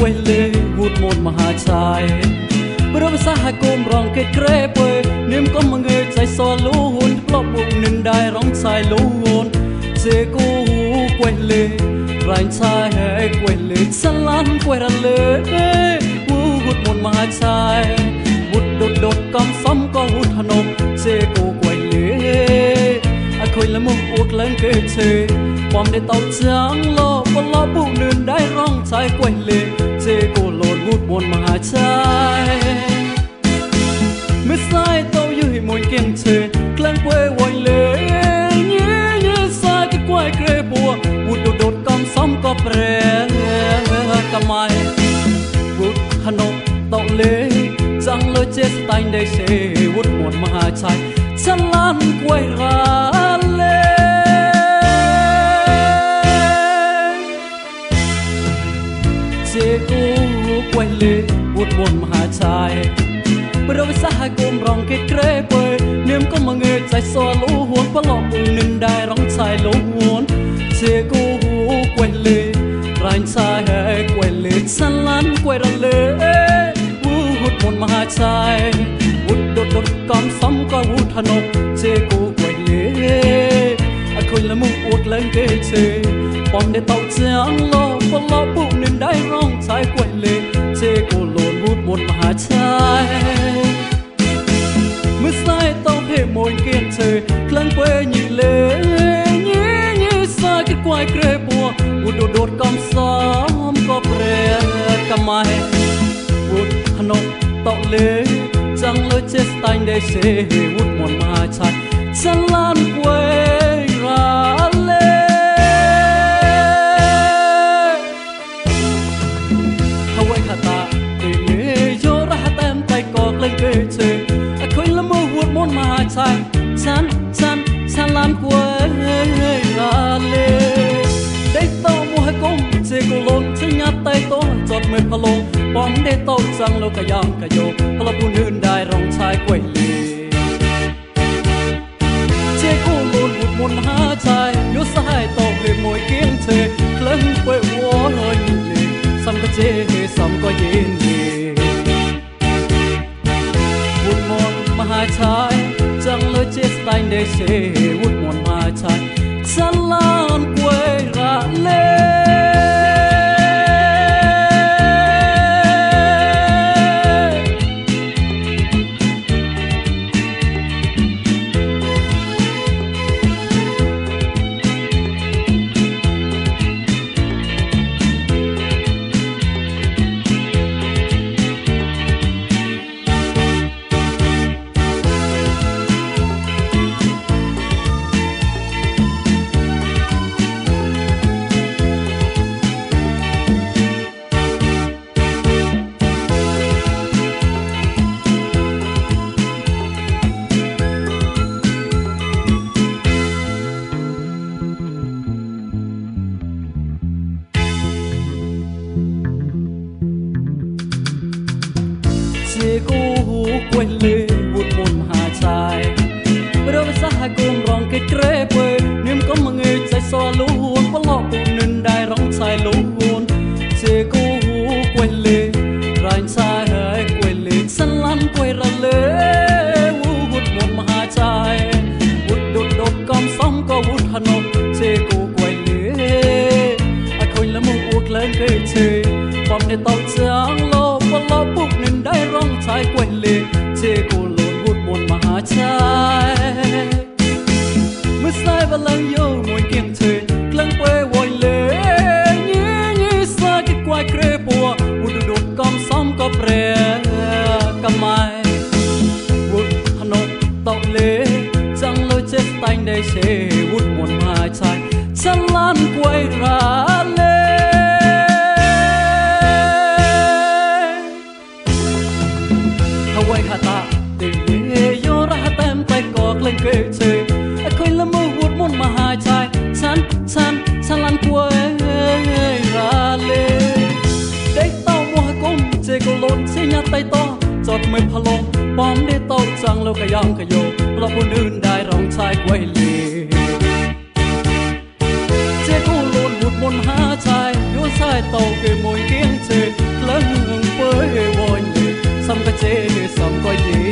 quay lê hút một mà hà trái bữa xa hai côm rong kết kre bơi niềm có mà ngườiใจso lú hôn lọ bụng nên đai rong sai lú hôn dê cô quay lê rành sai hay quay lê săn lăn quay ra lê hút một mà hà trái hút đột đột cầm sắm có hút hà nội dê cô quay lê khôi là một cuộc lên kê chê bom để tàu trắng lo con lo bụng nên đai rong trái quay lê dê cô lồn hút một mà hà trái mới sai tàu như môi kiêng chê lên quê quay lê nhé nhé sai cái quay kê bùa hút đột đột cầm sắm có pre cầm mai hút hà nội tàu lê chẳng lối chết tay đây sẽ hút một mà hà trái chân lan quay ra quay lê hút buồn mà hà trái bữa đó xa hai côm rong kết kre bơi niềm có mà ngườiใจso lú huốn có lọ bụng nên đai rong trái lú huốn dê cô quay lê rành sai hay quay lê săn lăn quay ra lê hút buồn mà hà trái hút đột đột cầm sắm có hút hà nội dê cô quay lê khôi là một cuộc lên kê chê bom để tàu trắng lo con lo bụng nên đai rong trái quay lê dê cô lồn hút một mà hà trái mới sai tàu hệ môi kiên chê lên quê nhị lê nhé nhé sai cái quay kê bùa hút đột đột cầm xóm có pre cầm mai hút hà nội tàu lê chẳng lối chết tay đây sẽ hút một mà hà trái chân lan quê ra lê Hawaii hata để cho ra tem tay cọt lên kê chê khơi là mơ hút môn mà trái chán chán chán lan quê ra lê đây tao mua hai công chê cô lôn chê nhát tay to giọt mệt phá lô bom để tao chẳng lâu cả yang cả yo phá lô buồn hơn đai rong trái quay lê một hà trái nhớ sai tàu về môi kiêng chê lên quê vô hơi nhìn lì xăm có chê xăm có yên lì hút một mà hà trái chẳng lối chết tay để xê hút một mà hà trái chân lan quê ra lê dê cô quay lê hút một hà trái bữa đó xa hai côm rong kết kre bơi niềm có mà ngườiใจso lú huốn có lọ bụng nên đai rong trái lú huốn dê cô quay lê rành sai hay quay lê săn lăn quay ra lê hút một mà hà trái hút đột đột cầm sóng có hút hà nội dê cô quay lê khôi là một cuộc lên kê chê bom để tàu trắng lo con lo bụng nên đai rong trái quay lê dê cô lồn hút một mà hà trái mới sai và lần yêu môi kiêng chê lên quê quay lê nhé nhé sai cái quay kê bùa hút đột đột cầm sắm có pre cầm mai hút hà nội tàu lê chẳng lối chết tay đây sẽ hút một mà hà trái chân lan quay ra lê Hawaii hata để yo ra tem tay cọt lên kê chê khơi là mơ hút môn mà hà trái chán chán chán lan quê ra lê đây tao mua hai công chê cô lôn chê nhát tay to giọt mệt phá lô bom để tao chẳng lâu cả yang cả yo là buồn hơn đai rong trái quay lê chê cô lôn hút môn hà trái yo sai tàu cái môi kiêng chơi lưng bơi vội sắm cái chế sắm cái gì